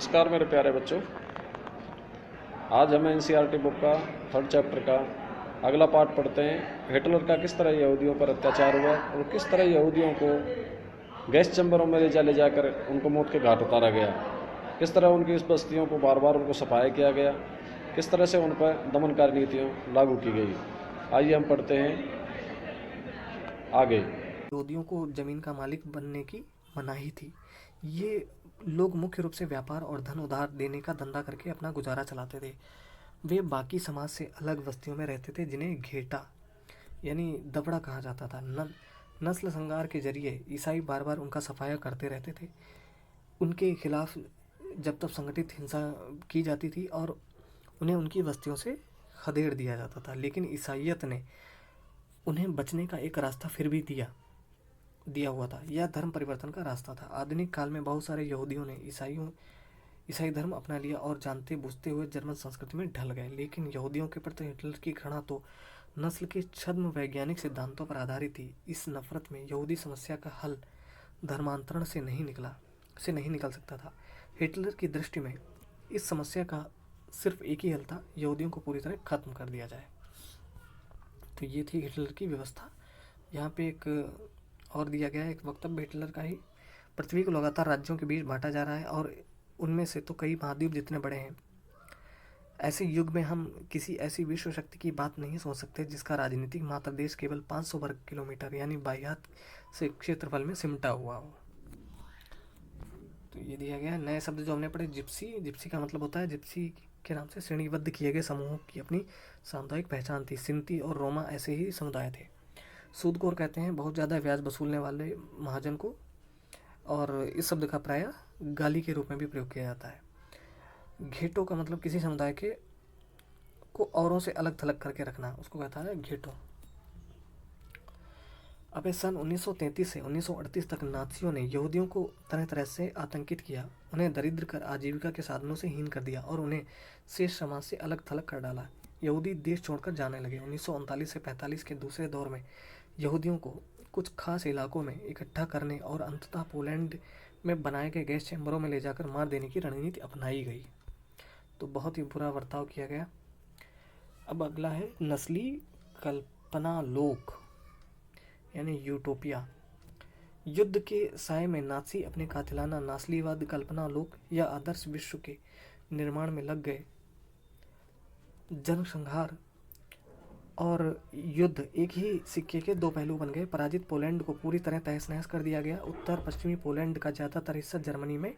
नमस्कार मेरे प्यारे बच्चों। आज हम एनसीईआरटी बुक का 3rd चैप्टर का अगला पार्ट पढ़ते हैं। हिटलर का किस तरह यहूदियों पर अत्याचार हुआ और किस तरह यहूदियों को गैस चैम्बरों में ले जाकर उनको मौत के घाट उतारा गया, किस तरह उनकी इस बस्तियों को बार बार उनको सफाया किया गया, किस तरह से उन पर दमनकारी नीतियाँ लागू की गई। आइए हम पढ़ते हैं आगे। यहूदियों को जमीन का मालिक बनने की मनाही थी। ये लोग मुख्य रूप से व्यापार और धन उधार देने का धंधा करके अपना गुजारा चलाते थे। वे बाकी समाज से अलग बस्तियों में रहते थे जिन्हें घेटा यानी दबड़ा कहा जाता था। नस्ल संहार के जरिए ईसाई बार बार उनका सफाया करते रहते थे। उनके खिलाफ जब तक संगठित हिंसा की जाती थी और उन्हें उनकी बस्तियों से खदेड़ दिया जाता था, लेकिन ईसाइयत ने उन्हें बचने का एक रास्ता फिर भी दिया हुआ था। यह धर्म परिवर्तन का रास्ता था। आधुनिक काल में बहुत सारे यहूदियों ने ईसाई धर्म अपना लिया और जानते बूझते हुए जर्मन संस्कृति में ढल गए। लेकिन यहूदियों के प्रति हिटलर की घृणा तो नस्ल के छद्म वैज्ञानिक सिद्धांतों पर आधारित थी। इस नफरत में यहूदी समस्या का हल धर्मांतरण से नहीं निकल सकता था। हिटलर की दृष्टि में इस समस्या का सिर्फ एक ही हल था, यहूदियों को पूरी तरह खत्म कर दिया जाए। तो ये थी हिटलर की व्यवस्था। यहाँ पे एक और दिया गया है एक वक्तव्य हिटलर का ही। पृथ्वी को लगातार राज्यों के बीच बांटा जा रहा है और उनमें से तो कई महाद्वीप जितने बड़े हैं। ऐसे युग में हम किसी ऐसी विश्व शक्ति की बात नहीं सोच सकते जिसका राजनीतिक मात्र देश केवल 500 वर्ग किलोमीटर यानी बाह्यात से क्षेत्रफल में सिमटा हुआ हो। तो ये दिया गया नए शब्द जो हमने पढ़े। जिप्सी का मतलब होता है, जिप्सी के नाम से श्रेणीबद्ध किए गए समूहों की अपनी सामुदायिक पहचान थी। सिंती और रोमा ऐसे ही समुदाय थे। सूदखोर कहते हैं बहुत ज़्यादा ब्याज वसूलने वाले महाजन को, और इस शब्द का प्रायः गाली के रूप में भी प्रयोग किया जाता है। घेटो का मतलब किसी समुदाय के को औरों से अलग थलग करके रखना, उसको कहता है घेटो। अब सन 1933 से 1938 तक नाथियों ने यहूदियों को तरह तरह से आतंकित किया, उन्हें दरिद्र कर आजीविका के साधनों से हीन कर दिया और उन्हें शेष समाज से अलग थलग कर डाला। यहूदी देश छोड़कर जाने लगे। 1939 से 45 के दूसरे दौर में यहूदियों को कुछ खास इलाकों में इकट्ठा करने और अंततः पोलैंड में बनाए गए गैस चैम्बरों में ले जाकर मार देने की रणनीति अपनाई गई। तो बहुत ही बुरा बर्ताव किया गया। अब अगला है नस्ली कल्पना लोक यानी यूटोपिया। युद्ध के साय में नाज़ी अपने कातिलाना नास्लीवाद कल्पना लोक या आदर्श विश्व के निर्माण में लग गए। जनसंहार और युद्ध एक ही सिक्के के दो पहलू बन गए। पराजित पोलैंड को पूरी तरह तहस नहस कर दिया गया। उत्तर पश्चिमी पोलैंड का ज़्यादातर हिस्सा जर्मनी में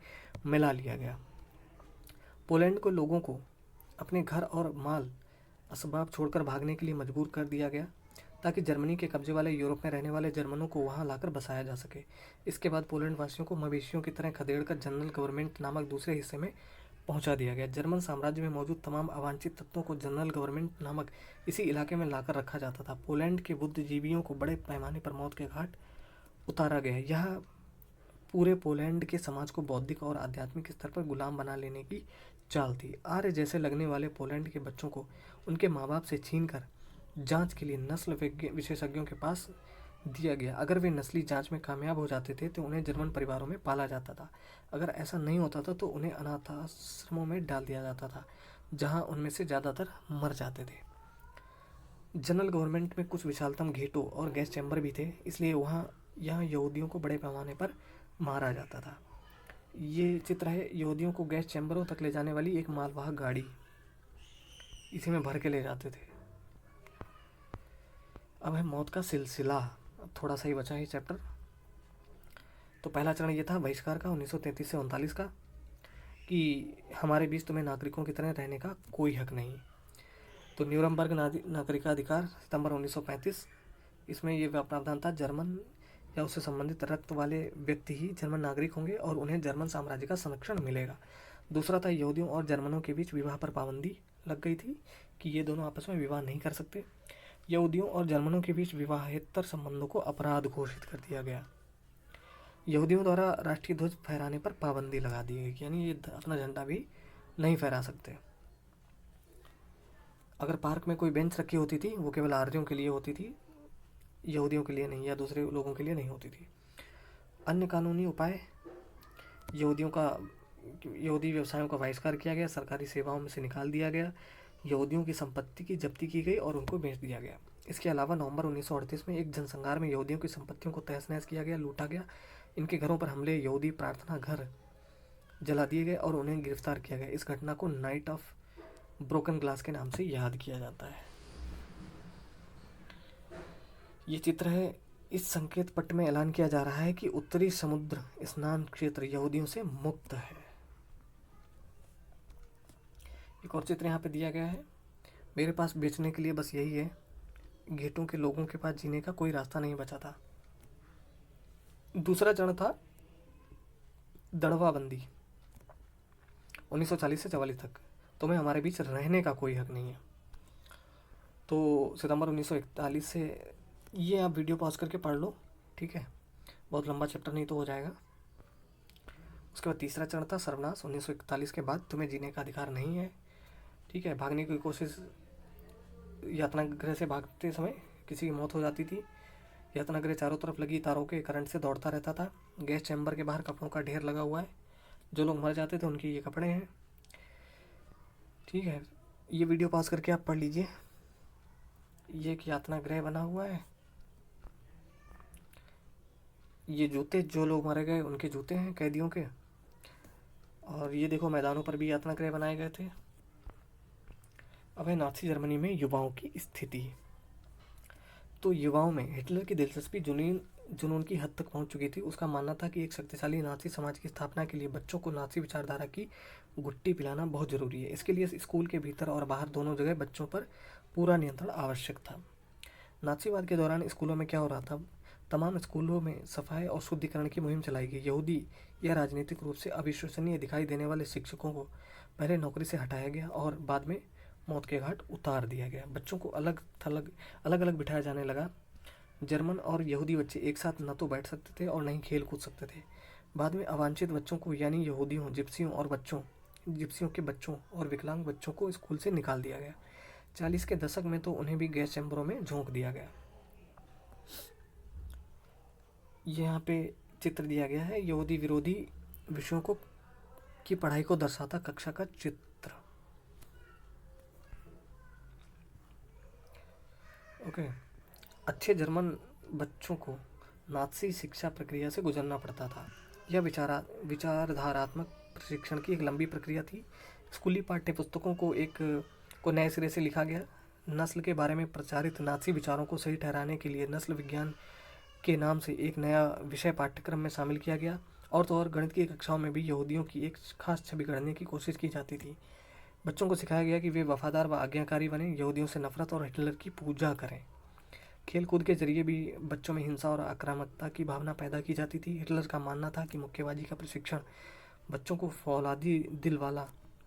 मिला लिया गया। पोलैंड को लोगों को अपने घर और माल असबाब छोड़कर भागने के लिए मजबूर कर दिया गया ताकि जर्मनी के कब्जे वाले यूरोप में रहने वाले जर्मनों को वहां लाकर बसाया जा सके। इसके बाद पोलैंड वासियों को मवेशियों की तरह खदेड़कर जनरल गवर्नमेंट नामक दूसरे हिस्से में पहुंचा दिया गया। जर्मन साम्राज्य में मौजूद तमाम अवांछित तत्वों को जनरल गवर्नमेंट नामक इसी इलाके में लाकर रखा जाता था। पोलैंड के बुद्धिजीवियों को बड़े पैमाने पर मौत के घाट उतारा गया। यह पूरे पोलैंड के समाज को बौद्धिक और आध्यात्मिक स्तर पर गुलाम बना लेने की चाल थी। आर्य जैसे लगने वाले पोलैंड के बच्चों को उनके माँ बाप से छीनकर जांच के लिए नस्ल विशेषज्ञों के पास दिया गया। अगर वे नस्ली जांच में कामयाब हो जाते थे तो उन्हें जर्मन परिवारों में पाला जाता था। अगर ऐसा नहीं होता था तो उन्हें अनाथाश्रमों में डाल दिया जाता था, जहां उनमें से ज़्यादातर मर जाते थे। जनरल गवर्नमेंट में कुछ विशालतम घेटो और गैस चैम्बर भी थे, इसलिए यहाँ यहूदियों को बड़े पैमाने पर मारा जाता था। ये चित्र है यहूदियों को गैस चैम्बरों तक ले जाने वाली एक मालवाहक गाड़ी, इसी में भर के ले जाते थे। अब है मौत का सिलसिला। थोड़ा सा ही बचा है चैप्टर। तो पहला चरण ये था बहिष्कार का 1933 से 39 का, कि हमारे बीच तुम्हें नागरिकों की तरह रहने का कोई हक नहीं। तो न्यूरमबर्ग नागरिकाधिकार सितंबर 1935, इसमें ये प्रावधान था जर्मन या उससे संबंधित रक्त वाले व्यक्ति ही जर्मन नागरिक होंगे और उन्हें जर्मन साम्राज्य का संरक्षण मिलेगा। दूसरा था यहूदियों और जर्मनों के बीच विवाह पर पाबंदी लग गई थी कि ये दोनों आपस में विवाह नहीं कर सकते। यहूदियों और जर्मनों के बीच विवाहेतर संबंधों को अपराध घोषित कर दिया गया। यहूदियों द्वारा राष्ट्रीय ध्वज फहराने पर पाबंदी लगा दी गई, यानी ये अपना झंडा भी नहीं फहरा सकते। अगर पार्क में कोई बेंच रखी होती थी वो केवल आर्यों के लिए होती थी, यहूदियों के लिए नहीं या दूसरे लोगों के लिए नहीं होती थी। अन्य कानूनी उपाय यहूदियों का यहूदी व्यवसायों का बहिष्कार किया गया, सरकारी सेवाओं में से निकाल दिया गया, यहूदियों की संपत्ति की जब्ती की गई और उनको बेच दिया गया। इसके अलावा नवंबर 1938 में एक जनसंहार में यहूदियों की संपत्तियों को तहस नहस किया गया, लूटा गया। इनके घरों पर हमले, यहूदी प्रार्थना घर जला दिए गए और उन्हें गिरफ्तार किया गया। इस घटना को नाइट ऑफ ब्रोकन ग्लास के नाम से याद किया जाता है। ये चित्र है। इस संकेत पट में ऐलान किया जा रहा है कि उत्तरी समुद्र स्नान क्षेत्र यहूदियों से मुक्त है। एक और चित्र यहाँ पे दिया गया है। मेरे पास बेचने के लिए बस यही है। गेटों के लोगों के पास जीने का कोई रास्ता नहीं बचा था। दूसरा चरण था दड़वाबंदी 1940 से 44 तक। तुम्हें हमारे बीच रहने का कोई हक नहीं है। तो सितंबर 1941 से, ये आप वीडियो पॉज करके पढ़ लो, ठीक है, बहुत लंबा चैप्टर नहीं तो हो जाएगा। उसके बाद तीसरा चरण था सर्वनाश 1941 के बाद तुम्हें जीने का अधिकार नहीं है, ठीक है। भागने की कोशिश, यातना गृह से भागते समय किसी की मौत हो जाती थी। यातना गृह चारों तरफ लगी तारों के करंट से दौड़ता रहता था। गैस चैम्बर के बाहर कपड़ों का ढेर लगा हुआ है। जो लोग मर जाते थे उनके ये कपड़े हैं, ठीक है। ये वीडियो पॉज करके आप पढ़ लीजिए। ये एक यातना गृह बना हुआ है। ये जूते, जो लोग मारे गए उनके जूते हैं कैदियों के। और ये देखो, मैदानों पर भी यातना गृह बनाए गए थे। अब है नाज़ी जर्मनी में युवाओं की स्थिति। तो युवाओं में हिटलर की दिलचस्पी जुनून की हद तक पहुंच चुकी थी। उसका मानना था कि एक शक्तिशाली नाज़ी समाज की स्थापना के लिए बच्चों को नाज़ी विचारधारा की गुट्टी पिलाना बहुत ज़रूरी है। इसके लिए स्कूल के भीतर और बाहर दोनों जगह बच्चों पर पूरा नियंत्रण आवश्यक था। नाज़ीवाद के दौरान स्कूलों में क्या हो रहा था? तमाम स्कूलों में सफाई और शुद्धिकरण की मुहिम चलाई गई। यहूदी या राजनीतिक रूप से अविश्वसनीय दिखाई देने वाले शिक्षकों को पहले नौकरी से हटाया गया और बाद में मौत के घाट उतार दिया गया। बच्चों को अलग अलग बिठाया जाने लगा। जर्मन और यहूदी बच्चे एक साथ न तो बैठ सकते थे और न ही खेल कूद सकते थे। बाद में अवांछित बच्चों को, यानी यहूदियों, जिप्सियों के बच्चों और विकलांग बच्चों को स्कूल से निकाल दिया गया। 40 के दशक में तो उन्हें भी गैस चैम्बरों में झोंक दिया गया। यहाँ पे चित्र दिया गया है, यहूदी विरोधी विषयों को की पढ़ाई को दर्शाता कक्षा का चित्र। ओके। अच्छे जर्मन बच्चों को नाज़ी शिक्षा प्रक्रिया से गुजरना पड़ता था। यह विचारधारात्मक प्रशिक्षण की एक लंबी प्रक्रिया थी। स्कूली पाठ्य पुस्तकों को नए सिरे से लिखा गया। नस्ल के बारे में प्रचारित नाज़ी विचारों को सही ठहराने के लिए नस्ल विज्ञान के नाम से एक नया विषय पाठ्यक्रम में शामिल किया गया। और तो और गणित की कक्षाओं में भी यहूदियों की एक खास छवि गढ़ने की कोशिश की जाती थी। बच्चों को सिखाया गया कि वे वफादार व आज्ञाकारी बने, यहूदियों से नफरत और हिटलर की पूजा करें। खेल कूद के जरिए भी बच्चों में हिंसा और आक्रामकता की भावना पैदा की जाती थी। हिटलर का मानना था कि मुक्केबाजी का प्रशिक्षण बच्चों को फौलादी दिल वाला,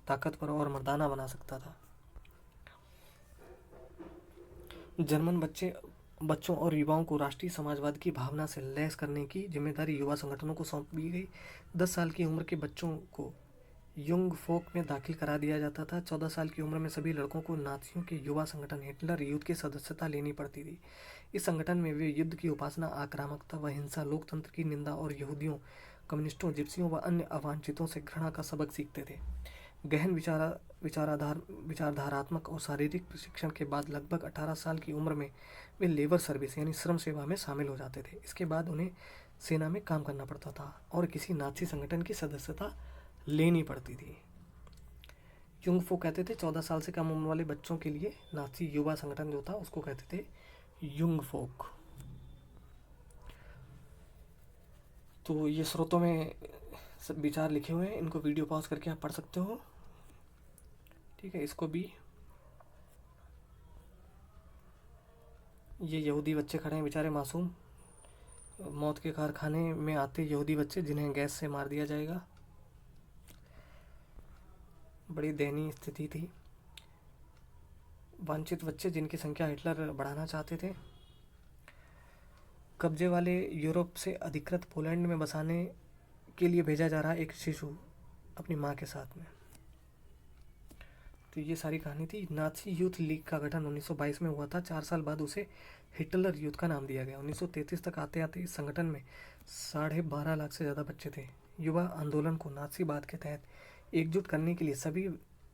ताकतवर और मर्दाना बना सकता था। जर्मन बच्चों और युवाओं को राष्ट्रीय समाजवाद की भावना से लैस करने की जिम्मेदारी युवा संगठनों को सौंप दी गई। 10 साल की उम्र के बच्चों को युंग फोक में दाखिल करा दिया जाता था। 14 साल की उम्र में सभी लड़कों को नाज़ियों के युवा संगठन हिटलर यूथ की सदस्यता लेनी पड़ती थी। इस संगठन में वे युद्ध की उपासना, आक्रामकता व हिंसा, लोकतंत्र की निंदा और यहूदियों, कम्युनिस्टों, जिप्सियों व अन्य अवांछितों से घृणा का सबक सीखते थे। गहन विचारधारात्मक और शारीरिक प्रशिक्षण के बाद लगभग 18 साल की उम्र में वे लेबर सर्विस यानी श्रम सेवा में शामिल हो जाते थे। इसके बाद उन्हें सेना में काम करना पड़ता था और किसी नाज़ी संगठन की सदस्यता लेनी पड़ती थी। युंग फो कहते थे 14 साल से कम उम्र वाले बच्चों के लिए नाज़ी युवा संगठन जो था उसको कहते थे युंग फोक। तो ये स्रोतों में सब विचार लिखे हुए हैं, इनको वीडियो पॉज करके आप पढ़ सकते हो, ठीक है। इसको भी, ये यहूदी बच्चे खड़े हैं बेचारे मासूम, मौत के कारखाने में आते यहूदी बच्चे जिन्हें गैस से मार दिया जाएगा। बड़ी दयनीय स्थिति थी। वांछित बच्चे जिनकी संख्या हिटलर बढ़ाना चाहते थे। कब्जे वाले यूरोप से अधिकृत पोलैंड में बसाने के लिए भेजा जा रहा एक शिशु अपनी माँ के साथ में। तो ये सारी कहानी थी। नाज़ी यूथ लीग का गठन 1922 में हुआ था। 4 साल बाद उसे हिटलर यूथ का नाम दिया गया। 1933 तक आते आते इस संगठन में 12.5 लाख से ज़्यादा बच्चे थे। युवा आंदोलन को नाजीवाद के तहत एकजुट करने के लिए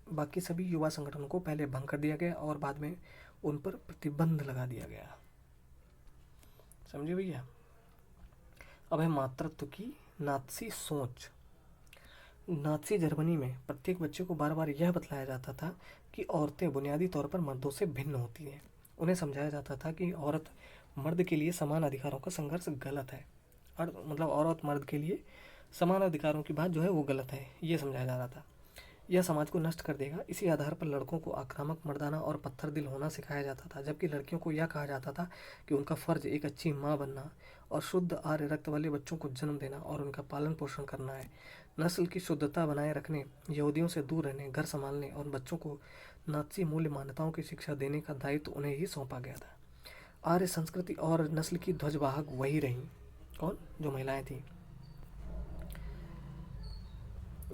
बाकी सभी युवा संगठनों को पहले भंग कर दिया गया और बाद में उन पर प्रतिबंध लगा दिया गया। समझे भैया। अब है मातृत्व की नाजी सोच। नाजी जर्मनी में प्रत्येक बच्चे को बार बार यह बतलाया जाता था कि औरतें बुनियादी तौर पर मर्दों से भिन्न होती हैं। उन्हें समझाया जाता था कि औरत मर्द के लिए समान अधिकारों का संघर्ष गलत है, और मतलब औरत मर्द के लिए समान अधिकारों की बात जो है वो गलत है, ये समझाया जा रहा था। यह समाज को नष्ट कर देगा। इसी आधार पर लड़कों को आक्रामक, मर्दाना और पत्थर दिल होना सिखाया जाता था, जबकि लड़कियों को यह कहा जाता था कि उनका फ़र्ज एक अच्छी माँ बनना और शुद्ध आर्य रक्त वाले बच्चों को जन्म देना और उनका पालन पोषण करना है। नस्ल की शुद्धता बनाए रखने, यहूदियों से दूर रहने, घर संभालने और बच्चों को नाजी मूल्य मान्यताओं की शिक्षा देने का दायित्व उन्हें ही सौंपा गया था। आर्य संस्कृति और नस्ल की ध्वजवाहक वही रहीं। कौन? जो महिलाएं थीं।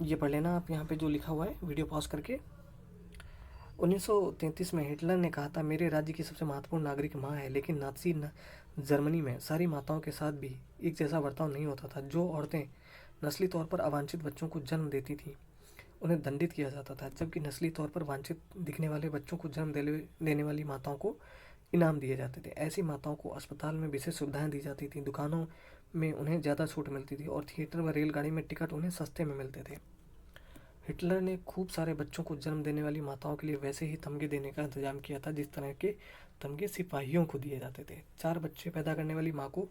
ये पढ़ लेना आप, यहाँ पे जो लिखा हुआ है वीडियो पॉज करके। 1933 में हिटलर ने कहा था, मेरे राज्य की सबसे महत्वपूर्ण नागरिक माँ है, लेकिन नाजी जर्मनी में सारी माताओं के साथ भी एक जैसा बर्ताव नहीं होता था। जो औरतें नस्ली तौर पर अवांछित बच्चों को जन्म देती थीं उन्हें दंडित किया जाता था, जबकि नस्ली तौर पर वांछित दिखने वाले बच्चों को जन्म देने वाली माताओं को इनाम दिए जाते थे। ऐसी माताओं को अस्पताल में विशेष सुविधाएं दी जाती थीं, दुकानों में उन्हें ज़्यादा छूट मिलती थी और थिएटर व रेलगाड़ी में टिकट उन्हें सस्ते में मिलते थे। हिटलर ने खूब सारे बच्चों को जन्म देने वाली माताओं के लिए वैसे ही तमगे देने का इंतजाम किया था जिस तरह के तमगे सिपाहियों को दिए जाते थे। 4 बच्चे पैदा करने वाली माँ को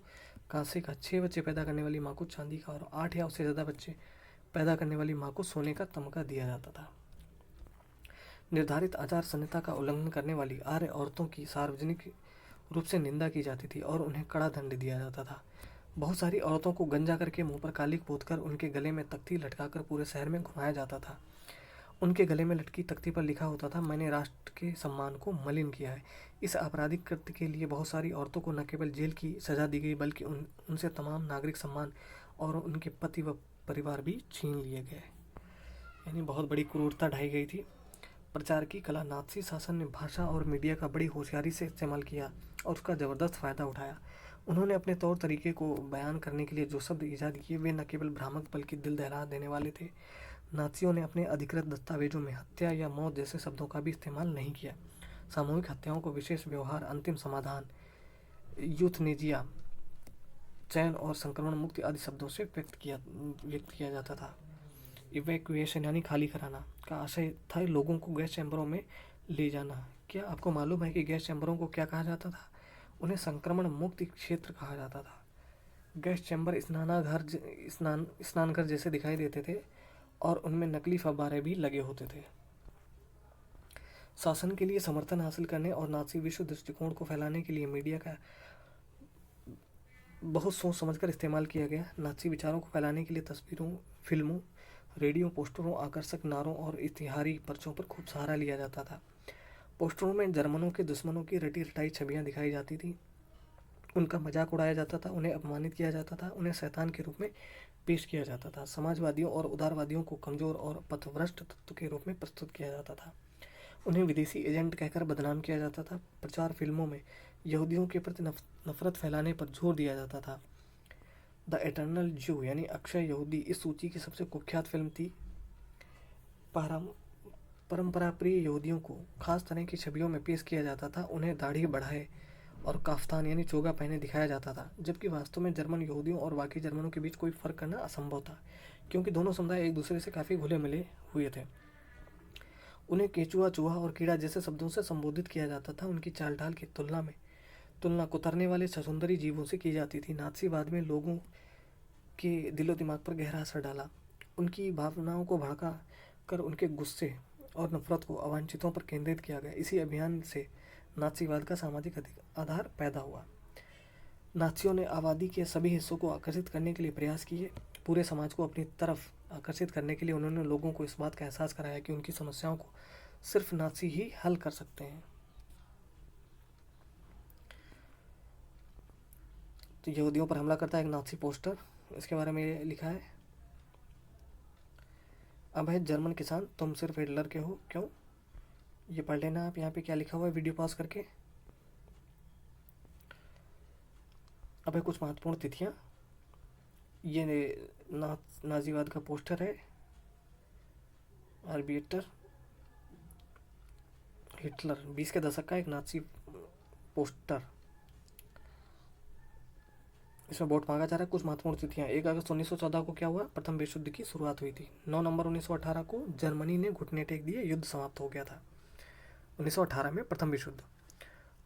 कांसे का, 6 बच्चे पैदा करने वाली माँ को चांदी का और 8 या उससे ज़्यादा बच्चे पैदा करने वाली माँ को सोने का तमगा दिया जाता था। निर्धारित आचार संहिता का उल्लंघन करने वाली आर्य औरतों की सार्वजनिक रूप से निंदा की जाती थी और उन्हें कड़ा दंड दिया जाता था। बहुत सारी औरतों को गंजा करके मुंह पर कालिक पोतकर उनके गले में तख्ती लटकाकर पूरे शहर में घुमाया जाता था। उनके गले में लटकी तख्ती पर लिखा होता था, मैंने राष्ट्र के सम्मान को मलिन किया है। इस आपराधिक कृत्य के लिए बहुत सारी औरतों को न केवल जेल की सजा दी गई बल्कि उनसे तमाम नागरिक सम्मान और उनके पति व परिवार भी छीन लिए गए। यानी बहुत बड़ी क्रूरता ढाई गई थी। प्रचार की कला। नाज़ी शासन ने भाषा और मीडिया का बड़ी होशियारी से इस्तेमाल किया और उसका ज़बरदस्त फ़ायदा उठाया। उन्होंने अपने तौर तरीके को बयान करने के लिए जो शब्द ईजाद किए वे न केवल भ्रामक बल्कि दिल दहला देने वाले थे। नाज़ियों ने अपने अधिकृत दस्तावेजों में हत्या या मौत जैसे शब्दों का भी इस्तेमाल नहीं किया। सामूहिक हत्याओं को विशेष व्यवहार, अंतिम समाधान, यूथनेजिया, चयन और संक्रमण मुक्ति आदि शब्दों से व्यक्त किया जाता था। इवैक्यूएशन यानी खाली कराना का आशय था लोगों को गैस चैम्बरों में ले जाना। क्या आपको मालूम है कि गैस चैम्बरों को क्या कहा जाता था? उन्हें संक्रमण मुक्त क्षेत्र कहा जाता था। गैस चैम्बर स्नानघर जैसे दिखाई देते थे और उनमें नकली फव्वारे भी लगे होते थे। शासन के लिए समर्थन हासिल करने और नाज़ी विश्व दृष्टिकोण को फैलाने के लिए मीडिया का बहुत सोच समझकर इस्तेमाल किया गया। नाज़ी विचारों को फैलाने के लिए तस्वीरों, फिल्मों, रेडियो पोस्टरों, आकर्षक नारों और इश्तिहारी पर्चों पर खूब सहारा लिया जाता था। पोस्टरों में जर्मनों के दुश्मनों की रटी रटाई छवियां दिखाई जाती थी, उनका मजाक उड़ाया जाता था, उन्हें अपमानित किया जाता था, उन्हें शैतान के रूप में पेश किया जाता था। समाजवादियों और उदारवादियों को कमज़ोर और पथभ्रष्ट तत्व के रूप में प्रस्तुत किया जाता था। उन्हें विदेशी एजेंट कहकर बदनाम किया जाता था। प्रचार फिल्मों में यहूदियों के प्रति नफरत फैलाने पर जोर दिया जाता था। द एटर्नल ज्यू यानी अक्षय यहूदी इस सूची की सबसे कुख्यात फिल्म थी। परंपरा प्रिय यहूदियों को खास तरह की छवियों में पेश किया जाता था। उन्हें दाढ़ी बढ़ाए और काफ्तान यानी चोगा पहने दिखाया जाता था, जबकि वास्तव में जर्मन यहूदियों और बाकी जर्मनों के बीच कोई फ़र्क करना असंभव था, क्योंकि दोनों समुदाय एक दूसरे से काफ़ी घुले मिले हुए थे। उन्हें केचुआ, चूहा और कीड़ा जैसे शब्दों से संबोधित किया जाता था। उनकी चाल ढाल की तुलना कुतरने वाले ससुंदरी जीवों से की जाती थी। नाज़ीवाद में लोगों के दिलो दिमाग पर गहरा असर डाला। उनकी भावनाओं को भड़का कर उनके गुस्से और नफरत को अवांछितों पर केंद्रित किया गया। इसी अभियान से नाज़ीवाद का सामाजिक आधार पैदा हुआ। नाज़ियों ने आबादी के सभी हिस्सों को आकर्षित करने के लिए प्रयास किए। पूरे समाज को अपनी तरफ आकर्षित करने के लिए उन्होंने लोगों को इस बात का एहसास कराया कि उनकी समस्याओं को सिर्फ नाज़ी ही हल कर सकते हैं। तो यहूदियों पर हमला करता है एक नाज़ी पोस्टर, इसके बारे में लिखा है, अब है जर्मन किसान तुम सिर्फ हिटलर के हो क्यों। ये पढ़ लेना आप, यहाँ पे क्या लिखा हुआ है वीडियो पॉज करके। अब है कुछ महत्वपूर्ण तिथियाँ। ये नाजीवाद का पोस्टर है, आर्बिएटर। हिटलर 20 के दशक का एक नाजी पोस्टर। इसमें वोट मांगा जा रहा है। कुछ महत्वपूर्ण तिथियां: 1 अगस्त 1914 को क्या हुआ? प्रथम विश्व युद्ध की शुरुआत हुई थी। 9 नवंबर 1918 को जर्मनी ने घुटने टेक दिए, युद्ध समाप्त हो गया था 1918 में, प्रथम विश्व युद्ध।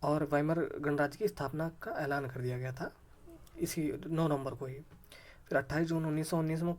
और वाइमर गणराज्य की स्थापना का ऐलान कर दिया गया था इसी 9 नवंबर को ही। फिर 28 जून 1919 में